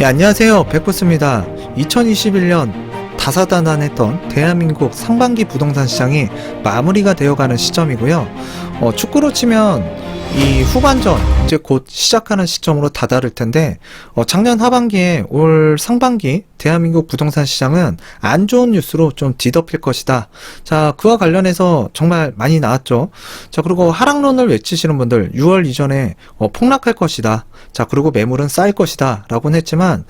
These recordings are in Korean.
예, 안녕하세요. 백부스입니다. 2021년 다사다난했던 대한민국 상반기 부동산 시장이 마무리가 되어가는 시점이고요. 축구로 치면 이 후반전 이제 곧 시작하는 시점으로 다다를 텐데, 작년 하반기에 올 상반기 대한민국 부동산 시장은 안 좋은 뉴스로 좀 뒤덮일 것이다. 자, 그와 관련해서 정말 많이 나왔죠. 자, 그리고 하락론을 외치시는 분들 6월 이전에 폭락할 것이다. 자, 그리고 매물은 쌓일 것이다 라고는 했지만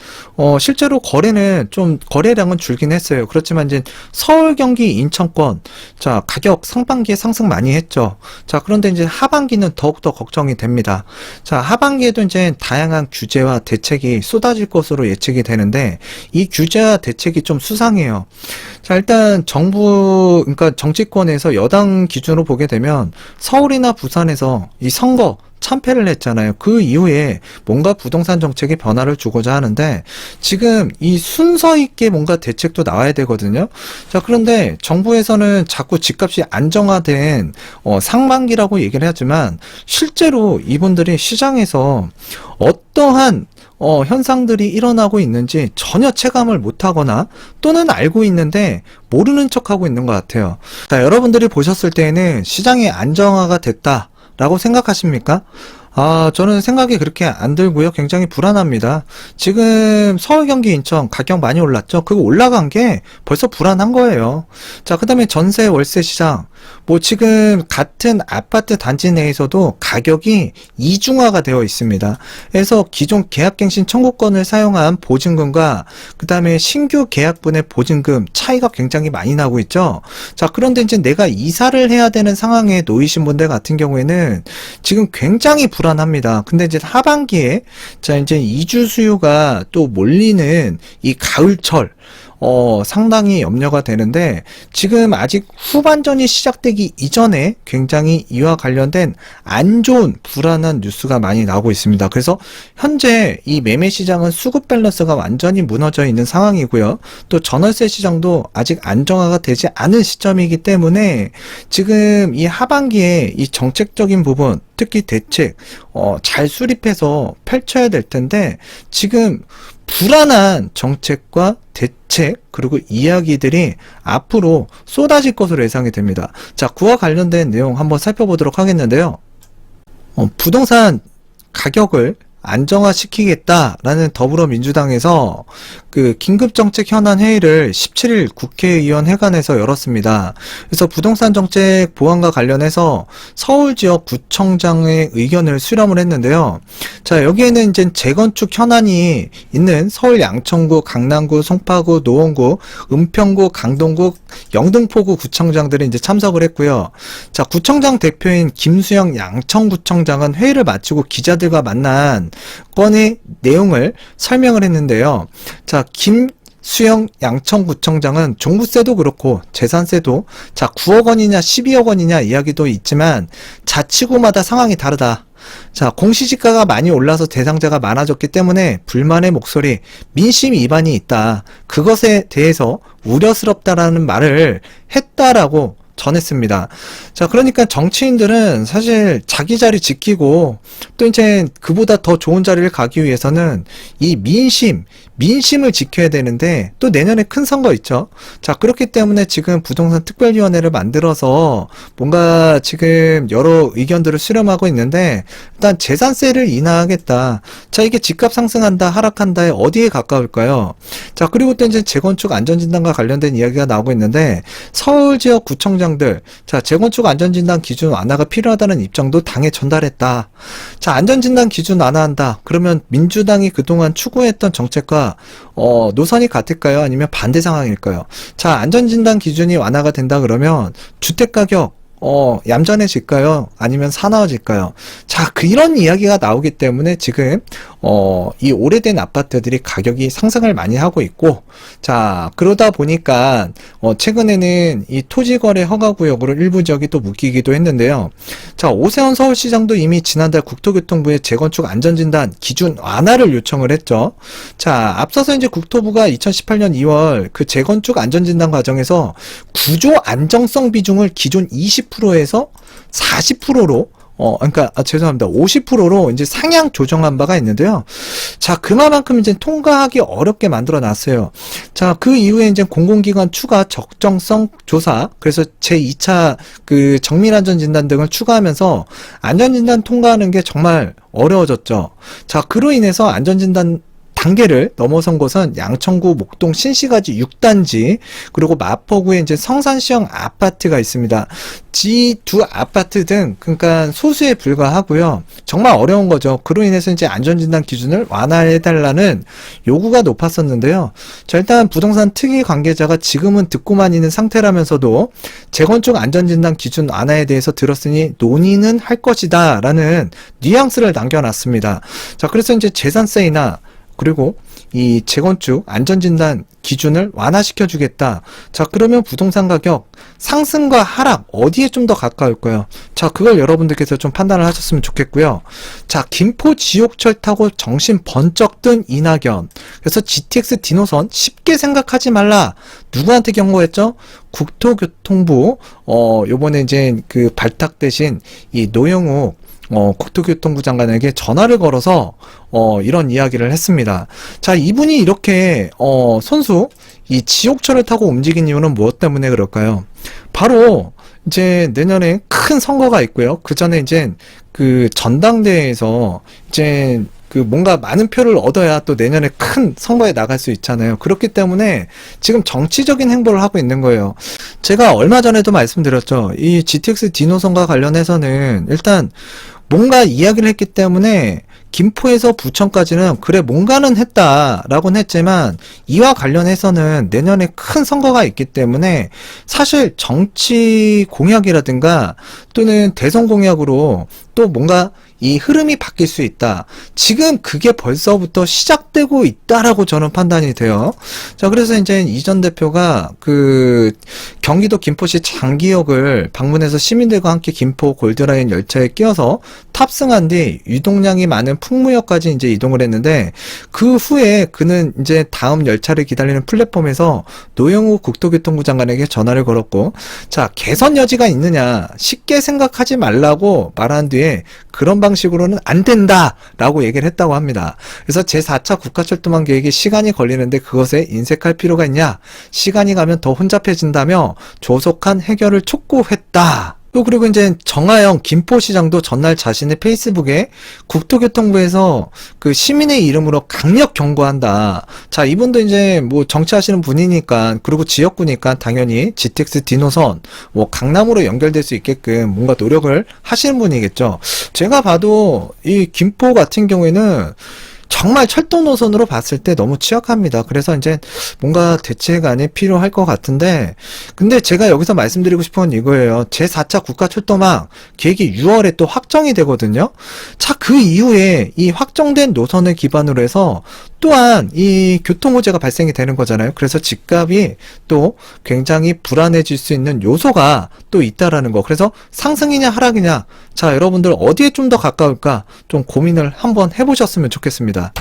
실제로 거래량은 줄긴 했어요. 그렇지만 이제 서울, 경기, 인천권, 자, 가격 상반기에 상승 많이 했죠. 자, 그런데 이제 하반기는 더욱더 걱정이 됩니다. 자, 하반기에도 이제 다양한 규제와 대책이 쏟아질 것으로 예측이 되는데, 이 규제와 대책이 좀 수상해요. 자, 일단 그러니까 정치권에서 여당 기준으로 보게 되면 서울이나 부산에서 이 선거 참패를 했잖아요. 그 이후에 뭔가 부동산 정책에 변화를 주고자 하는데, 지금 이 순서 있게 뭔가 대책도 나와야 되거든요. 자, 그런데 정부에서는 자꾸 집값이 안정화된 상반기라고 얘기를 하지만, 실제로 이분들이 시장에서 어떠한 현상들이 일어나고 있는지 전혀 체감을 못하거나 또는 알고 있는데 모르는 척하고 있는 것 같아요. 자, 여러분들이 보셨을 때에는 시장이 안정화가 됐다 라고 생각하십니까? 저는 생각이 그렇게 안 들고요. 굉장히 불안합니다. 지금 서울, 경기, 인천 가격 많이 올랐죠? 그거 올라간 게 벌써 불안한 거예요. 자, 그 다음에 전세, 월세 시장. 지금 같은 아파트 단지 내에서도 가격이 이중화가 되어 있습니다. 그래서 기존 계약갱신 청구권을 사용한 보증금과 그 다음에 신규 계약분의 보증금 차이가 굉장히 많이 나고 있죠. 자, 그런데 이제 내가 이사를 해야 되는 상황에 놓이신 분들 같은 경우에는 지금 굉장히 불안합니다. 근데 이제 하반기에 자, 이제 이주 수요가 또 몰리는 이 가을철 상당히 염려가 되는데, 지금 아직 후반전이 시작되기 이전에 굉장히 이와 관련된 안 좋은 불안한 뉴스가 많이 나오고 있습니다. 그래서 현재 이 매매 시장은 수급 밸런스가 완전히 무너져 있는 상황이고요. 또 전월세 시장도 아직 안정화가 되지 않은 시점이기 때문에 지금 이 하반기에 이 정책적인 부분, 특히 대책 잘 수립해서 펼쳐야 될 텐데, 지금 불안한 정책과 대책 그리고 이야기들이 앞으로 쏟아질 것으로 예상이 됩니다. 자, 그와 관련된 내용 한번 살펴보도록 하겠는데요. 부동산 가격을 안정화시키겠다라는 더불어민주당에서 그 긴급정책 현안 회의를 17일 국회의원 회관에서 열었습니다. 그래서 부동산 정책 보완과 관련해서 서울 지역 구청장의 의견을 수렴을 했는데요. 자, 여기에는 이제 재건축 현안이 있는 서울 양천구, 강남구, 송파구, 노원구, 은평구, 강동구, 영등포구 구청장들이 이제 참석을 했고요. 자, 구청장 대표인 김수영 양천구청장은 회의를 마치고 기자들과 만난 건의 내용을 설명을 했는데요. 자, 김수영 양천구청장은 종부세도 그렇고 재산세도 9억 원이냐 12억 원이냐 이야기도 있지만 자치구마다 상황이 다르다. 자, 공시지가가 많이 올라서 대상자가 많아졌기 때문에 불만의 목소리, 민심 위반이 있다. 그것에 대해서 우려스럽다라는 말을 했다라고 전했습니다. 자, 그러니까 정치인들은 사실 자기 자리 지키고 또 이제 그보다 더 좋은 자리를 가기 위해서는 이 민심을 지켜야 되는데, 또 내년에 큰 선거 있죠. 자, 그렇기 때문에 지금 부동산 특별위원회를 만들어서 뭔가 지금 여러 의견들을 수렴하고 있는데, 일단 재산세를 인하하겠다. 자, 이게 집값 상승한다 하락한다에 어디에 가까울까요? 자, 그리고 또 이제 재건축 안전진단과 관련된 이야기가 나오고 있는데, 서울 지역 구청장들, 자, 재건축 안전진단 기준 완화가 필요하다는 입장도 당에 전달했다. 자, 안전진단 기준 완화한다. 그러면 민주당이 그동안 추구했던 정책과 노선이 같을까요? 아니면 반대 상황일까요? 자, 안전진단 기준이 완화가 된다 그러면 주택가격 얌전해질까요? 아니면 사나워질까요? 자, 이런 이야기가 나오기 때문에 지금 이 오래된 아파트들이 가격이 상승을 많이 하고 있고, 자, 그러다 보니까 최근에는 이 토지거래 허가구역으로 일부 지역이 또 묶이기도 했는데요. 자, 오세훈 서울시장도 이미 지난달 국토교통부에 재건축 안전진단 기준 완화를 요청을 했죠. 자, 앞서서 이제 국토부가 2018년 2월 그 재건축 안전진단 과정에서 구조 안정성 비중을 기존 20%에서 40%로 죄송합니다. 50%로 이제 상향 조정한 바가 있는데요. 자, 그만큼 이제 통과하기 어렵게 만들어 놨어요. 자, 그 이후에 이제 공공기관 추가 적정성 조사, 그래서 제2차 그 정밀안전진단 등을 추가하면서 안전진단 통과하는 게 정말 어려워졌죠. 자, 그로 인해서 안전진단 단계를 넘어선 곳은 양천구 목동 신시가지 6단지, 그리고 마포구에 이제 성산시형 아파트가 있습니다. 이 두 아파트 등 그러니까 소수에 불과하고요. 정말 어려운 거죠. 그로 인해서 이제 안전진단 기준을 완화해달라는 요구가 높았었는데요. 자, 일단 부동산 특위 관계자가 지금은 듣고만 있는 상태라면서도 재건축 안전진단 기준 완화에 대해서 들었으니 논의는 할 것이다 라는 뉘앙스를 남겨놨습니다. 자, 그래서 이제 재산세이나 그리고 이 재건축 안전진단 기준을 완화시켜 주겠다. 자, 그러면 부동산 가격 상승과 하락 어디에 좀 더 가까울까요? 자, 그걸 여러분들께서 좀 판단을 하셨으면 좋겠고요. 자, 김포 지옥철 타고 정신 번쩍 든 이낙연. 그래서 GTX 디노선 쉽게 생각하지 말라. 누구한테 경고했죠? 국토교통부 요번에 이제 그 발탁되신 이 노영욱 국토교통부 장관에게 전화를 걸어서 이런 이야기를 했습니다. 자, 이분이 이렇게 선수 이 지옥철을 타고 움직인 이유는 무엇 때문에 그럴까요? 바로 이제 내년에 큰 선거가 있고요. 그 전에 이제 그 전당대회에서 이제 그 뭔가 많은 표를 얻어야 또 내년에 큰 선거에 나갈 수 있잖아요. 그렇기 때문에 지금 정치적인 행보를 하고 있는 거예요. 제가 얼마 전에도 말씀드렸죠. 이 GTX 디노선과 관련해서는 일단 뭔가 이야기를 했기 때문에 김포에서 부천까지는 그래 뭔가는 했다라고는 했지만 이와 관련해서는 내년에 큰 선거가 있기 때문에 사실 정치 공약이라든가 또는 대선 공약으로 또 뭔가 이 흐름이 바뀔 수 있다. 지금 그게 벌써부터 시작되고 있다라고 저는 판단이 돼요. 자, 그래서 이제 이 전 대표가 그 경기도 김포시 장기역을 방문해서 시민들과 함께 김포 골드라인 열차에 끼어서 탑승한 뒤 유동량이 많은 풍무역까지 이제 이동을 했는데 그 후에 그는 이제 다음 열차를 기다리는 플랫폼에서 노영욱 국토교통부 장관에게 전화를 걸었고, 자, 개선 여지가 있느냐 쉽게 생각하지 말라고 말한 뒤에 그런 방식으로는 안 된다라고 얘기를 했다고 합니다. 그래서 제4차 국가철도망 계획이 시간이 걸리는데 그것에 인색할 필요가 있냐? 시간이 가면 더 혼잡해진다며 조속한 해결을 촉구했다. 또 그리고 이제 정하영 김포시장도 전날 자신의 페이스북에 국토교통부에서 그 시민의 이름으로 강력 경고한다. 자, 이분도 이제 뭐 정치하시는 분이니까, 그리고 지역구니까 당연히 GTX 디노선 뭐 강남으로 연결될 수 있게끔 뭔가 노력을 하시는 분이겠죠. 제가 봐도 이 김포 같은 경우에는 정말 철도 노선으로 봤을 때 너무 취약합니다. 그래서 이제 뭔가 대책안이 필요할 것 같은데, 근데 제가 여기서 말씀드리고 싶은 건 이거예요. 제4차 국가철도망 계획이 6월에 또 확정이 되거든요. 자, 그 이후에 이 확정된 노선을 기반으로 해서 또한 이 교통호재가 발생이 되는 거잖아요. 그래서 집값이 또 굉장히 불안해질 수 있는 요소가 또 있다라는 거. 그래서 상승이냐 하락이냐, 자, 여러분들 어디에 좀 더 가까울까 좀 고민을 한번 해보셨으면 좋겠습니다.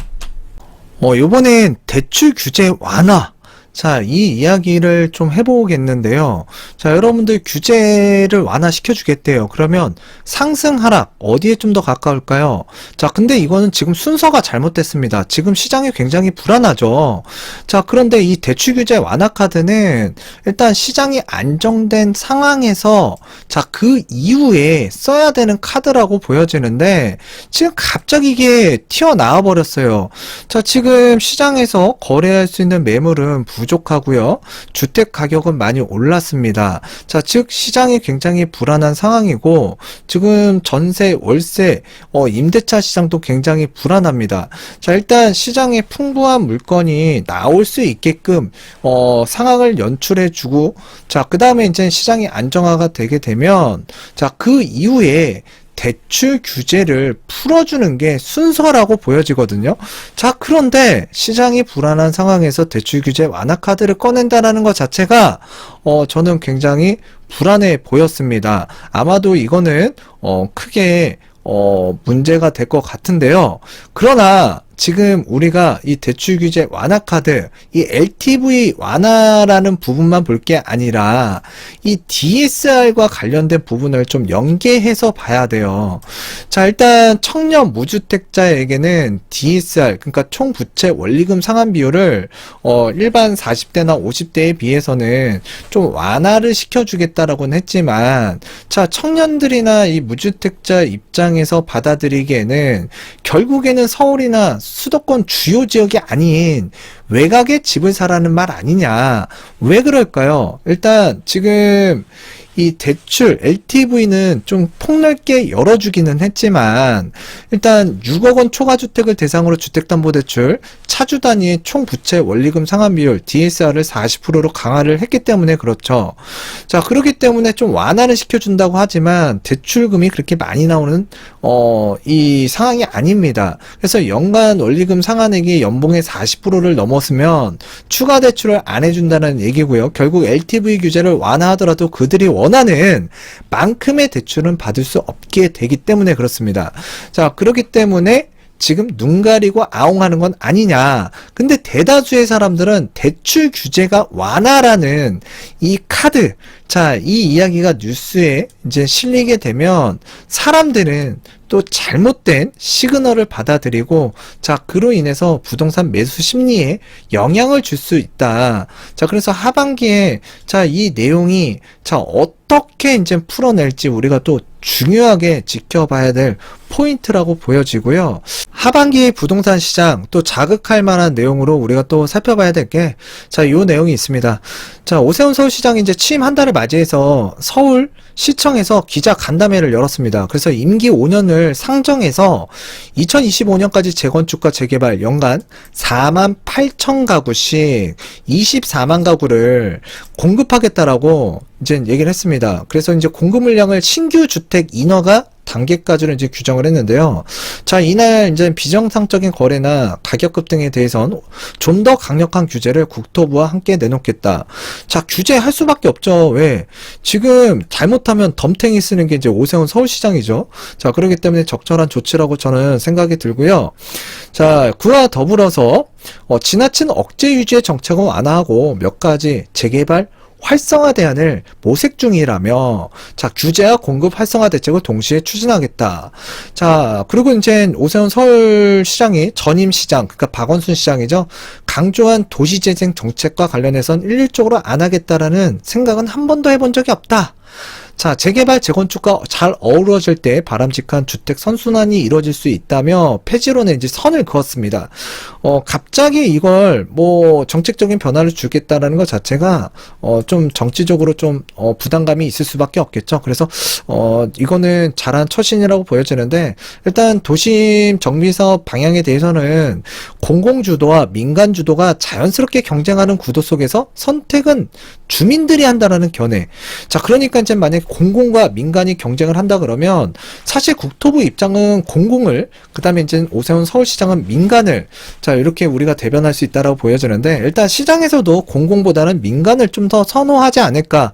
요번엔 대출 규제 완화. 자, 이 이야기를 좀 해보겠는데요. 자, 여러분들 규제를 완화시켜 주겠대요. 그러면 상승 하락 어디에 좀 더 가까울까요? 자, 근데 이거는 지금 순서가 잘못됐습니다. 지금 시장이 굉장히 불안하죠. 자, 그런데 이 대출 규제 완화 카드는 일단 시장이 안정된 상황에서 자, 그 이후에 써야 되는 카드라고 보여지는데 지금 갑자기 이게 튀어나와 버렸어요. 자, 지금 시장에서 거래할 수 있는 매물은 부족하고요. 주택 가격은 많이 올랐습니다. 자, 즉 시장이 굉장히 불안한 상황이고 지금 전세, 월세, 임대차 시장도 굉장히 불안합니다. 자, 일단 시장에 풍부한 물건이 나올 수 있게끔 상황을 연출해주고, 자, 그 다음에 이제 시장이 안정화가 되게 되면 자, 그 이후에 대출 규제를 풀어주는 게 순서라고 보여지거든요. 자, 그런데 시장이 불안한 상황에서 대출 규제 완화 카드를 꺼낸다라는 것 자체가 저는 굉장히 불안해 보였습니다. 아마도 이거는 크게 문제가 될 것 같은데요. 그러나 지금 우리가 이 대출 규제 완화 카드, 이 LTV 완화라는 부분만 볼 게 아니라 이 DSR과 관련된 부분을 좀 연계해서 봐야 돼요. 자, 일단 청년 무주택자에게는 DSR, 그러니까 총부채 원리금 상환 비율을 일반 40대나 50대에 비해서는 좀 완화를 시켜주겠다라고는 했지만, 자, 청년들이나 이 무주택자 입장에서 받아들이기에는 결국에는 서울이나 수도권 주요 지역이 아닌 외곽에 집을 사라는 말 아니냐. 왜 그럴까요? 일단 지금 이 대출 LTV는 좀 폭넓게 열어주기는 했지만, 일단 6억 원 초과주택을 대상으로 주택담보대출 차주 단위의 총부채 원리금 상환 비율 DSR을 40%로 강화를 했기 때문에 그렇죠. 자, 그렇기 때문에 좀 완화를 시켜준다고 하지만 대출금이 그렇게 많이 나오는 이 상황이 아닙니다. 그래서 연간 원리금 상환액이 연봉의 40%를 넘었으면 추가 대출을 안 해준다는 얘기고요. 결국 LTV 규제를 완화하더라도 그들이 원하는 만큼의 대출은 받을 수 없게 되기 때문에 그렇습니다. 자, 그렇기 때문에 지금 눈 가리고 아웅하는 건 아니냐. 근데 대다수의 사람들은 대출 규제가 완화라는 이 카드, 자, 이 이야기가 뉴스에 이제 실리게 되면 사람들은 또 잘못된 시그널을 받아들이고, 자, 그로 인해서 부동산 매수 심리에 영향을 줄 수 있다. 자, 그래서 하반기에 자, 이 내용이 자, 어떻게 이제 풀어낼지 우리가 또 중요하게 지켜봐야 될 포인트라고 보여지고요. 하반기 부동산 시장 또 자극할 만한 내용으로 우리가 또 살펴봐야 될 게, 자, 요 내용이 있습니다. 자, 오세훈 서울시장이 이제 취임 한 달을 맞이해서 서울시청에서 기자 간담회를 열었습니다. 그래서 임기 5년을 상정해서 2025년까지 재건축과 재개발 연간 4만 8천 가구씩 24만 가구를 공급하겠다라고 이제 얘기를 했습니다. 그래서 이제 공급 물량을 신규 주택 인허가 단계까지로 이제 규정을 했는데요. 자, 이날 이제 비정상적인 거래나 가격 급등에 대해서는 좀 더 강력한 규제를 국토부와 함께 내놓겠다. 자, 규제할 수밖에 없죠. 왜? 지금 잘못하면 덤탱이 쓰는 게 이제 오세훈 서울시장이죠. 자, 그렇기 때문에 적절한 조치라고 저는 생각이 들고요. 자, 그와 더불어서 지나친 억제 유지의 정책은 완화하고 몇 가지 재개발 활성화 대안을 모색 중이라며, 자, 규제와 공급 활성화 대책을 동시에 추진하겠다. 자, 그리고 이제 오세훈 서울시장이 전임 시장, 그러니까 박원순 시장이죠, 강조한 도시재생 정책과 관련해서는 일률적으로 안 하겠다라는 생각은 한 번도 해본 적이 없다. 자, 재개발, 재건축과 잘 어우러질 때 바람직한 주택 선순환이 이루어질 수 있다며 폐지론에 이제 선을 그었습니다. 갑자기 이걸 뭐 정책적인 변화를 주겠다라는 것 자체가 좀 정치적으로 좀 부담감이 있을 수밖에 없겠죠. 그래서 이거는 잘한 처신이라고 보여지는데, 일단 도심 정비사업 방향에 대해서는 공공주도와 민간주도가 자연스럽게 경쟁하는 구도 속에서 선택은 주민들이 한다라는 견해. 자, 그러니까 이제 만약 공공과 민간이 경쟁을 한다 그러면 사실 국토부 입장은 공공을, 그 다음에 이제 오세훈 서울시장은 민간을, 자, 이렇게 우리가 대변할 수 있다라고 보여지는데, 일단 시장에서도 공공보다는 민간을 좀 더 선호하지 않을까,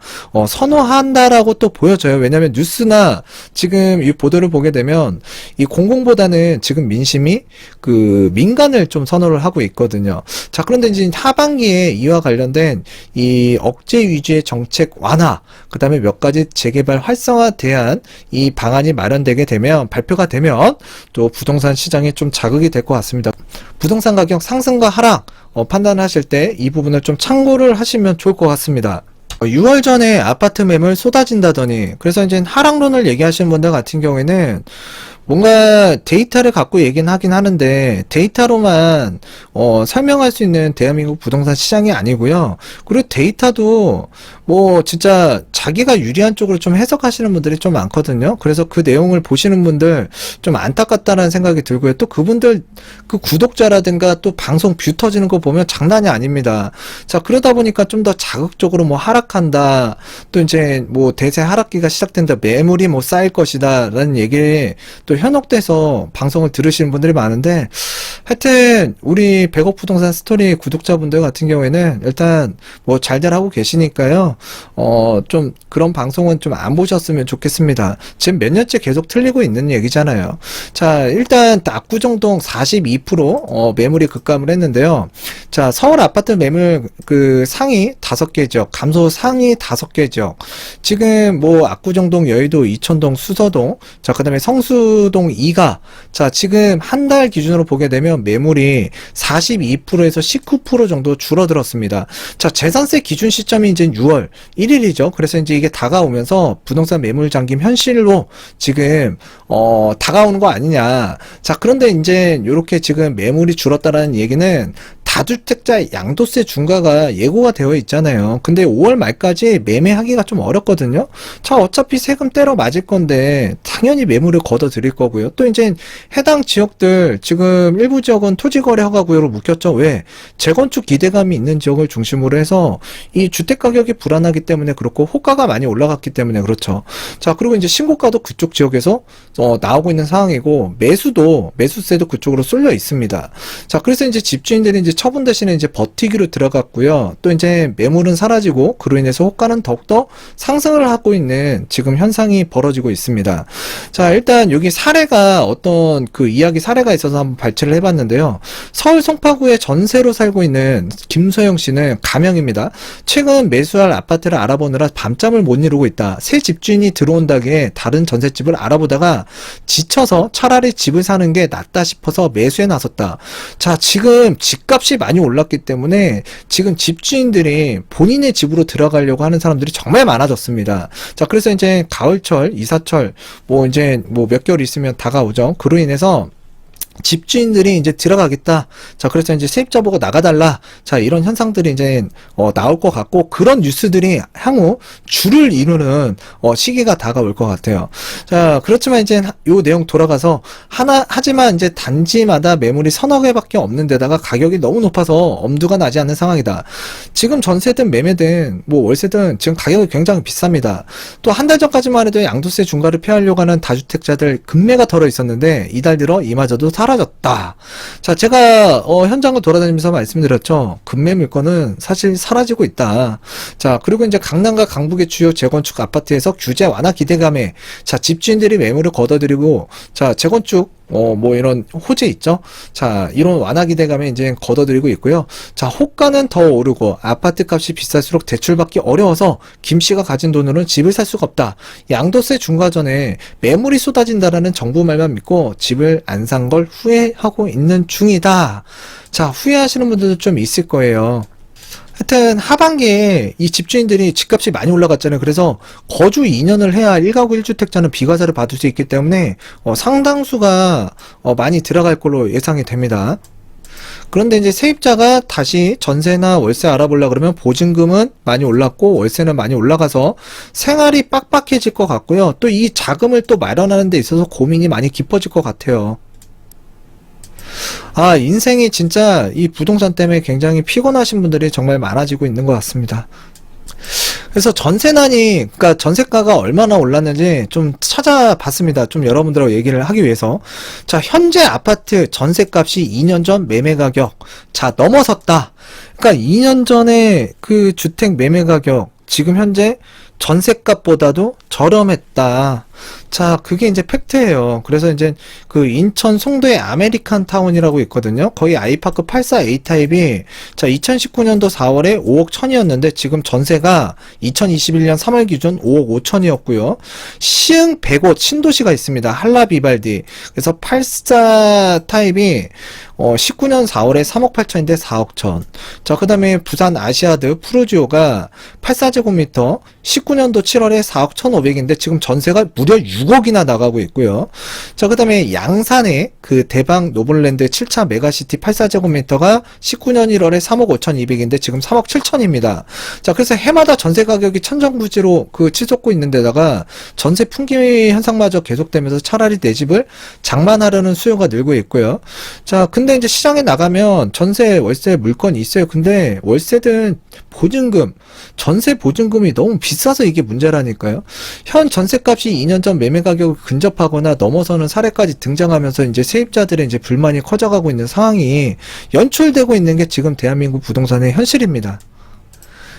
선호한다라고 또 보여져요. 왜냐면 뉴스나 지금 이 보도를 보게 되면 이 공공보다는 지금 민심이 그 민간을 좀 선호를 하고 있거든요. 자, 그런데 이제 하반기에 이와 관련된 이 억제 위주의 정책 완화, 그 다음에 몇 가지 재개발 활성화 대안, 이 방안이 마련되게 되면, 발표가 되면 또 부동산 시장에 좀 자극이 될 것 같습니다. 부동산 가격 상승과 하락 판단하실 때 이 부분을 좀 참고를 하시면 좋을 것 같습니다. 6월 전에 아파트 매물 쏟아진다더니, 그래서 이제 하락론을 얘기하시는 분들 같은 경우에는 뭔가 데이터를 갖고 얘기는 하긴 하는데, 데이터로만 설명할 수 있는 대한민국 부동산 시장이 아니고요. 그리고 데이터도 뭐 진짜 자기가 유리한 쪽으로 좀 해석하시는 분들이 좀 많거든요. 그래서 그 내용을 보시는 분들 좀 안타깝다는 생각이 들고요. 또 그분들 그 구독자라든가 또 방송 뷰 터지는 거 보면 장난이 아닙니다. 자, 그러다 보니까 좀 더 자극적으로 뭐 하락한다, 또 이제 뭐 대세 하락기가 시작된다, 매물이 뭐 쌓일 것이다 라는 얘기에 또 현혹돼서 방송을 들으시는 분들이 많은데, 하여튼 우리 백억 부동산 스토리 구독자분들 같은 경우에는 일단 뭐 잘들 하고 계시니까요. 좀 그런 방송은 좀 안 보셨으면 좋겠습니다. 지금 몇 년째 계속 틀리고 있는 얘기잖아요. 자, 일단 압구정동 42% 매물이 급감을 했는데요. 자, 서울 아파트 매물 그 상위 5개 지역, 감소 상위 5개 지역. 지금 뭐 압구정동, 여의도, 이천동, 수서동, 자, 그다음에 성수동 2가 자, 지금 한 달 기준으로 보게 되면 매물이 42%에서 19% 정도 줄어들었습니다. 자, 재산세 기준 시점이 이제 6월 1일이죠. 그래서 이제 이게 다가오면서 부동산 매물 잠김 현실로 지금 다가오는 거 아니냐. 자, 그런데 이제 이렇게 지금 매물이 줄었다라는 얘기는 다주택자 양도세 중과가 예고가 되어 있잖아요. 근데 5월 말까지 매매하기가 좀 어렵거든요. 자, 어차피 세금 때려 맞을 건데 당연히 매물을 걷어 드릴 거고요. 또 이제 해당 지역들 지금 일부 지역은 토지거래 허가구역으로 묶였죠. 왜? 재건축 기대감이 있는 지역을 중심으로 해서 이 주택 가격이 불안하기 때문에 그렇고 호가가 많이 올라갔기 때문에 그렇죠. 자, 그리고 이제 신고가도 그쪽 지역에서 나오고 있는 상황이고 매수세도 그쪽으로 쏠려 있습니다. 자, 그래서 이제 집주인들이 이제 처분 대신에 이제 버티기로 들어갔고요. 또 이제 매물은 사라지고 그로 인해서 호가는 더욱더 상승을 하고 있는 지금 현상이 벌어지고 있습니다. 자, 일단 여기 사례가 어떤 그 이야기 사례가 있어서 한번 발췌를 해봤는데요. 서울 송파구에 전세로 살고 있는 김소영 씨는 가명입니다. 최근 매수할 아파트를 알아보느라 밤잠을 못 이루고 있다. 새 집주인이 들어온다기에 다른 전셋집을 알아보다가 지쳐서 차라리 집을 사는 게 낫다 싶어서 매수에 나섰다. 자, 지금 집값이 많이 올랐기 때문에 지금 집주인들이 본인의 집으로 들어가려고 하는 사람들이 정말 많아졌습니다. 자, 그래서 이제 가을철, 이사철, 뭐 이제 뭐 몇 개월 있으면 다가오죠. 그로 인해서 집주인들이 이제 들어가겠다. 자, 그래서 이제 세입자 보고 나가달라. 자, 이런 현상들이 이제 나올 것 같고 그런 뉴스들이 향후 줄을 이루는 시기가 다가올 것 같아요. 자, 그렇지만 이제 요 내용 돌아가서 하지만 이제 단지마다 매물이 서너 개밖에 없는 데다가 가격이 너무 높아서 엄두가 나지 않는 상황이다. 지금 전세든 매매든 뭐 월세든 지금 가격이 굉장히 비쌉니다. 또 한 달 전까지만 해도 양도세 중과를 피하려고 하는 다주택자들 급매가 덜어 있었는데 이달 들어 이마저도 사라졌다. 자, 제가 현장을 돌아다니면서 말씀드렸죠. 급매 물건은 사실 사라지고 있다. 자, 그리고 이제 강남과 강북의 주요 재건축 아파트에서 규제 완화 기대감에 자, 집주인들이 매물을 걷어들이고 자, 재건축 뭐 이런 호재 있죠. 자, 이런 완화 기대감에 이제 걷어들이고 있고요. 자, 호가는 더 오르고 아파트 값이 비쌀수록 대출받기 어려워서 김 씨가 가진 돈으로는 집을 살 수가 없다. 양도세 중과 전에 매물이 쏟아진다라는 정부 말만 믿고 집을 안 산 걸 후회하고 있는 중이다. 자, 후회하시는 분들도 좀 있을 거예요. 하여튼 하반기에 이 집주인들이 집값이 많이 올라갔잖아요. 그래서 거주 2년을 해야 1가구 1주택자는 비과세를 받을 수 있기 때문에 상당수가 많이 들어갈 걸로 예상이 됩니다. 그런데 이제 세입자가 다시 전세나 월세 알아보려고 그러면 보증금은 많이 올랐고 월세는 많이 올라가서 생활이 빡빡해질 것 같고요. 또 이 자금을 또 마련하는 데 있어서 고민이 많이 깊어질 것 같아요. 아, 인생이 진짜 이 부동산 때문에 굉장히 피곤하신 분들이 정말 많아지고 있는 것 같습니다. 그래서 전세난이, 그러니까 전세가가 얼마나 올랐는지 좀 찾아봤습니다. 좀 여러분들하고 얘기를 하기 위해서. 자, 현재 아파트 전세값이 2년 전 매매 가격, 자, 넘어섰다. 그러니까 2년 전에 그 주택 매매 가격, 지금 현재 전세값보다도 저렴했다. 자, 그게 이제 팩트예요. 그래서 이제 그 인천 송도의 아메리칸 타운이라고 있거든요. 거의 아이파크 84A 타입이 자, 2019년도 4월에 5억 1천이었는데 지금 전세가 2021년 3월 기준 5억 5천이었고요. 시흥 100호 신도시가 있습니다. 한라비발디. 그래서 84 타입이 19년 4월에 3억 8천인데 4억 천. 자, 그 다음에 부산 아시아드 프루지오가 84제곱미터 19년도 7월에 4억 1,500인데 지금 전세가 무려 6억이나 나가고 있고요. 자, 그 다음에 양산의 그 대방 노블랜드 7차 메가시티 84제곱미터가 19년 1월에 3억 5,200인데 지금 3억 7천입니다. 자, 그래서 해마다 전세 가격이 천정부지로 그 치솟고 있는 데다가 전세 풍기 현상마저 계속되면서 차라리 내 집을 장만하려는 수요가 늘고 있고요. 자, 근데 이제 시장에 나가면 전세, 월세 물건이 있어요. 근데 월세든 보증금, 전세 보증금이 너무 비싸서 이게 문제라니까요. 현 전세값이 2년 2년 전 매매 가격을 근접하거나 넘어서는 사례까지 등장하면서 이제 세입자들의 이제 불만이 커져가고 있는 상황이 연출되고 있는 게 지금 대한민국 부동산의 현실입니다.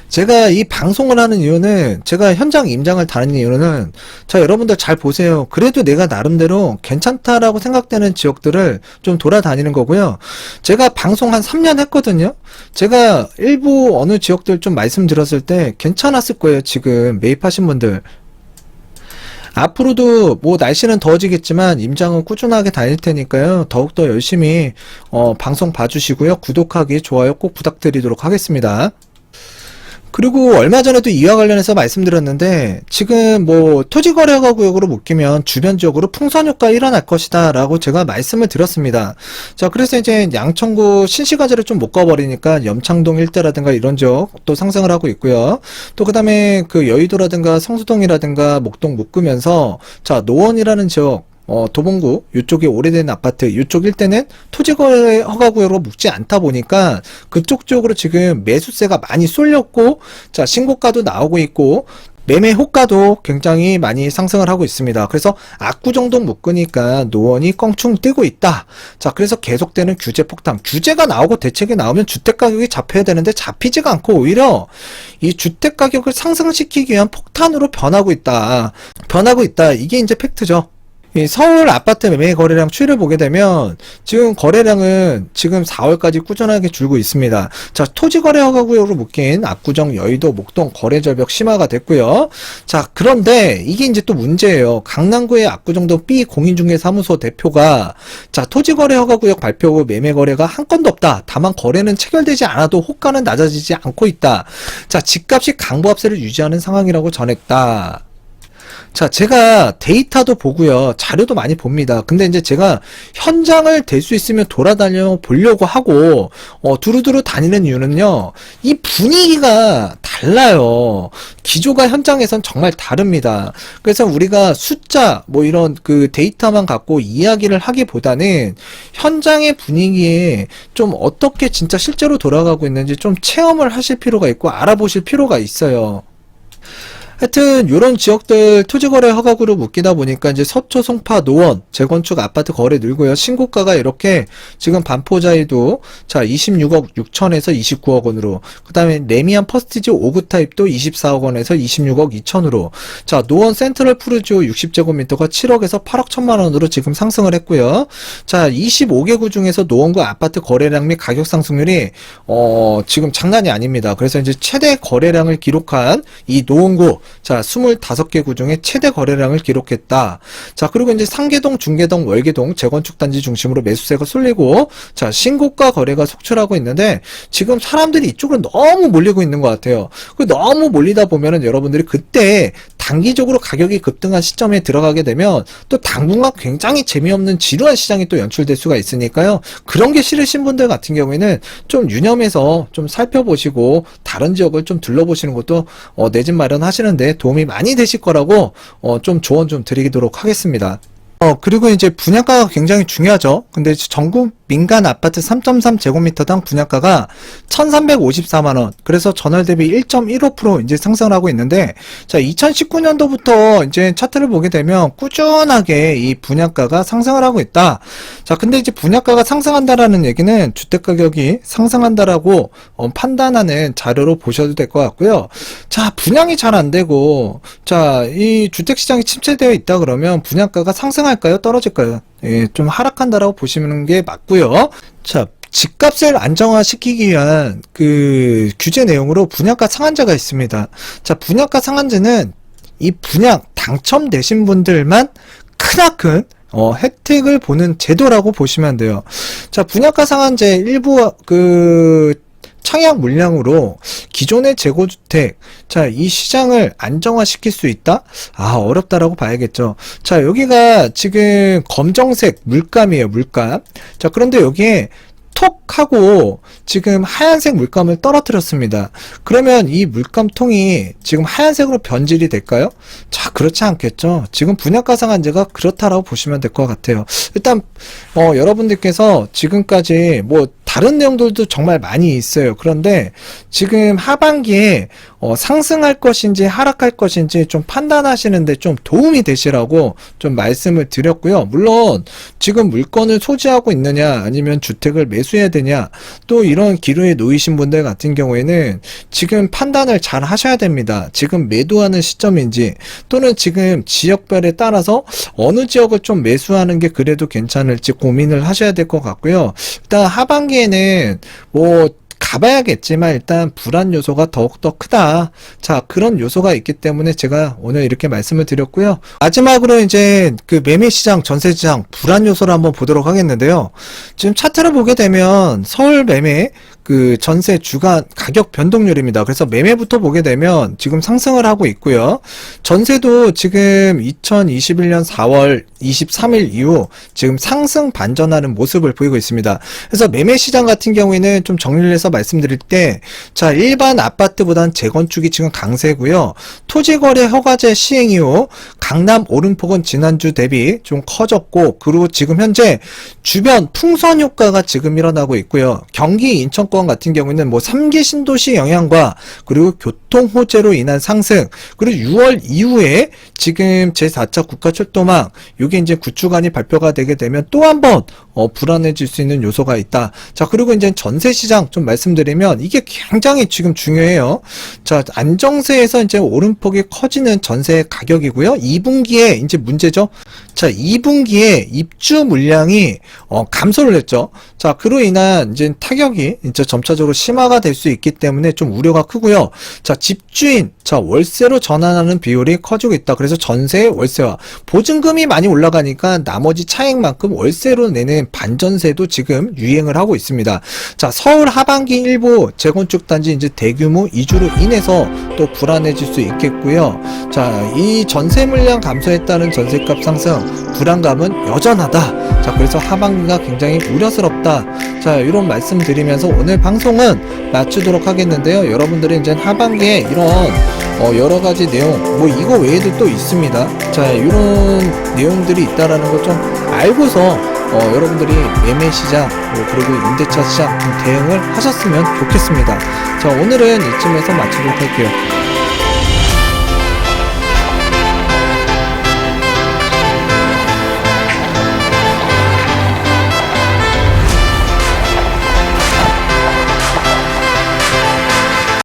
제가 이 방송을 하는 이유는, 제가 현장 임장을 다니는 이유는, 자, 여러분들 잘 보세요. 그래도 내가 나름대로 괜찮다라고 생각되는 지역들을 좀 돌아다니는 거고요. 제가 방송 한 3년 했거든요. 제가 일부 어느 지역들 좀 말씀드렸을 때 괜찮았을 거예요. 지금 매입하신 분들. 앞으로도 뭐 날씨는 더워지겠지만 임장은 꾸준하게 다닐 테니까요. 더욱더 열심히 방송 봐주시고요. 구독하기, 좋아요 꼭 부탁드리도록 하겠습니다. 그리고 얼마 전에도 이와 관련해서 말씀드렸는데, 지금 뭐 토지거래허가 구역으로 묶이면 주변 지역으로 풍선효과 일어날 것이다 라고 제가 말씀을 드렸습니다. 자, 그래서 이제 양천구 신시가지를 좀 묶어버리니까 염창동 일대라든가 이런 지역 또 상승을 하고 있고요. 또 그 다음에 그 여의도라든가 성수동이라든가 목동 묶으면서, 자, 노원이라는 지역, 도봉구 이쪽에 오래된 아파트 이쪽 일대는 토지거래 허가구역으로 묶지 않다 보니까 그쪽 쪽으로 지금 매수세가 많이 쏠렸고, 자, 신고가도 나오고 있고 매매 호가도 굉장히 많이 상승을 하고 있습니다. 그래서 압구정동 묶으니까 노원이 껑충 뛰고 있다. 자, 그래서 계속되는 규제 폭탄, 규제가 나오고 대책이 나오면 주택가격이 잡혀야 되는데 잡히지가 않고 오히려 이 주택가격을 상승시키기 위한 폭탄으로 변하고 있다. 이게 이제 팩트죠. 이 서울 아파트 매매 거래량 추이를 보게 되면 지금 거래량은 지금 4월까지 꾸준하게 줄고 있습니다. 자, 토지거래 허가구역으로 묶인 압구정, 여의도, 목동 거래 절벽 심화가 됐고요. 자, 그런데 이게 이제 또 문제예요. 강남구의 압구정동 B 공인중개사무소 대표가, 자, 토지거래 허가구역 발표 후 매매 거래가 한 건도 없다. 다만 거래는 체결되지 않아도 호가는 낮아지지 않고 있다. 자, 집값이 강보합세를 유지하는 상황이라고 전했다. 자, 제가 데이터도 보고요. 자료도 많이 봅니다. 근데 이제 제가 현장을 될 수 있으면 돌아다녀 보려고 하고, 두루두루 다니는 이유는요. 이 분위기가 달라요. 기조가 현장에선 정말 다릅니다. 그래서 우리가 숫자, 뭐 이런 그 데이터만 갖고 이야기를 하기보다는 현장의 분위기에 좀 어떻게 진짜 실제로 돌아가고 있는지 좀 체험을 하실 필요가 있고 알아보실 필요가 있어요. 하여튼 요런 지역들 토지거래 허가구로 묶이다 보니까 이제 서초, 송파, 노원 재건축 아파트 거래 늘고요. 신고가가 이렇게 지금 반포자이도 자 26억 6천에서 29억 원으로, 그 다음에 레미안 퍼스티지 5구 타입도 24억 원에서 26억 2천으로, 자 노원 센트럴 푸르지오 60제곱미터가 7억에서 8억 1천만 원으로 지금 상승을 했고요. 자 25개구 중에서 노원구 아파트 거래량 및 가격 상승률이 지금 장난이 아닙니다. 그래서 이제 최대 거래량을 기록한 이 노원구, 자 25개 구 중에 최대 거래량을 기록했다. 자, 그리고 이제 상계동, 중계동, 월계동 재건축 단지 중심으로 매수세가 쏠리고, 자 신고가 거래가 속출하고 있는데 지금 사람들이 이쪽으로 너무 몰리고 있는 것 같아요. 너무 몰리다 보면은 여러분들이 그때 단기적으로 가격이 급등한 시점에 들어가게 되면 또 당분간 굉장히 재미없는 지루한 시장이 또 연출될 수가 있으니까요. 그런 게 싫으신 분들 같은 경우에는 좀 유념해서 좀 살펴보시고 다른 지역을 좀 둘러보시는 것도 내 집 마련하시는데 도움이 많이 되실 거라고 좀 조언 좀 드리도록 하겠습니다. 그리고 이제 분양가가 굉장히 중요하죠. 근데 전국 민간 아파트 3.3제곱미터당 분양가가 1,354만원. 그래서 전월 대비 1.15% 이제 상승을 하고 있는데, 자, 2019년도부터 이제 차트를 보게 되면 꾸준하게 이 분양가가 상승을 하고 있다. 자, 근데 이제 분양가가 상승한다라는 얘기는 주택가격이 상승한다라고 판단하는 자료로 보셔도 될 것 같고요. 자, 분양이 잘 안 되고, 자, 이 주택시장이 침체되어 있다 그러면 분양가가 상승할까요? 떨어질까요? 예, 좀 하락한다라고 보시는 게 맞고요. 자, 집값을 안정화시키기 위한 그 규제 내용으로 분양가 상한제가 있습니다. 자, 분양가 상한제는 이 분양 당첨되신 분들만 크나큰 혜택을 보는 제도라고 보시면 돼요. 자, 분양가 상한제 일부 청약 물량으로 기존의 재고주택, 자, 이 시장을 안정화시킬 수 있다? 어렵다라고 봐야겠죠. 자, 여기가 지금 검정색 물감이에요, 물감. 자, 그런데 여기에 톡 하고 지금 하얀색 물감을 떨어뜨렸습니다. 그러면 이 물감통이 지금 하얀색으로 변질이 될까요? 자, 그렇지 않겠죠. 지금 분양가 상한제가 그렇다라고 보시면 될 것 같아요. 일단 여러분들께서 지금까지 뭐 다른 내용들도 정말 많이 있어요. 그런데 지금 하반기에 상승할 것인지 하락할 것인지 좀 판단하시는데 좀 도움이 되시라고 좀 말씀을 드렸고요. 물론 지금 물건을 소지하고 있느냐 아니면 주택을 매수해야 되냐 또 이런 기로에 놓이신 분들 같은 경우에는 지금 판단을 잘 하셔야 됩니다. 지금 매도하는 시점인지 또는 지금 지역별에 따라서 어느 지역을 좀 매수하는 게 그래도 괜찮을지 고민을 하셔야 될 것 같고요. 일단 하반기에는 뭐 가봐야겠지만 일단 불안 요소가 더욱더 크다. 자, 그런 요소가 있기 때문에 제가 오늘 이렇게 말씀을 드렸고요. 마지막으로 이제 그 매매 시장, 전세 시장 불안 요소를 한번 보도록 하겠는데요. 지금 차트를 보게 되면 서울 매매 그 전세 주간 가격 변동률입니다. 그래서 매매부터 보게 되면 지금 상승을 하고 있고요. 전세도 지금 2021년 4월 23일 이후 지금 상승 반전하는 모습을 보이고 있습니다. 그래서 매매 시장 같은 경우에는 좀 정리를 해서 말씀드릴 때, 자, 일반 아파트보다는 재건축이 지금 강세고요. 토지거래 허가제 시행 이후 강남 오름폭은 지난주 대비 좀 커졌고, 그리고 지금 현재 주변 풍선 효과가 지금 일어나고 있고요. 경기 인천권 같은 경우에는 뭐 3기 신도시 영향과 그리고 교통 호재로 인한 상승, 그리고 6월 이후에 지금 제4차 국가철도망 이게 이제 구축안이 발표가 되게 되면 또 한 번 불안해질 수 있는 요소가 있다. 자, 그리고 이제 전세 시장 좀 말씀드리면 이게 굉장히 지금 중요해요. 자, 안정세에서 이제 오름폭이 커지는 전세 가격이고요. 2분기에 이제 문제죠. 자, 2분기에 입주 물량이 감소를 했죠. 자, 그로 인한 이제 타격이 이제 점차적으로 심화가 될 수 있기 때문에 좀 우려가 크고요. 자, 집주인, 자, 월세로 전환하는 비율이 커지고 있다. 그래서 전세, 월세와 보증금이 많이 올라가니까 나머지 차익만큼 월세로 내는 반전세도 지금 유행을 하고 있습니다. 자, 서울 하반기 일부 재건축 단지 이제 대규모 이주로 인해서 또 불안해질 수 있겠고요. 자, 이 전세 물량 감소에 따른 전세값 상승, 불안감은 여전하다. 자, 그래서 하반기가 굉장히 우려스럽다. 자, 이런 말씀 드리면서 오늘 방송은 마치도록 하겠는데요. 여러분들이 이제 하반기에 이런 여러 가지 내용, 뭐 이거 외에도 또 있습니다. 자, 이런 내용들이 있다라는 걸 좀 알고서 여러분들이 매매 시장, 뭐 그리고 임대차 시장 좀 대응을 하셨으면 좋겠습니다. 자, 오늘은 이쯤에서 마치도록 할게요.